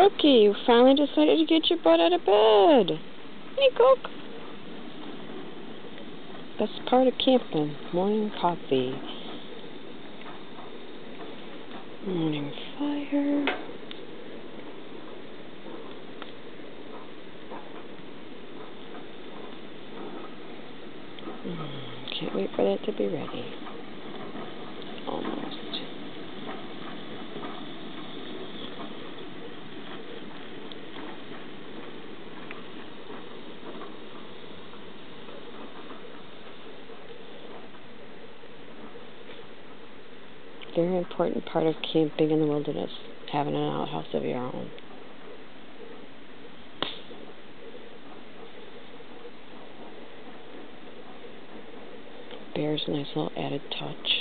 Cookie, you finally decided to get your butt out of bed. Hey, Cook. Best part of camping, morning coffee. Morning fire. Can't wait for that to be ready. Almost. Very important part of camping in the wilderness, having an outhouse of your own. Bear's nice little added touch.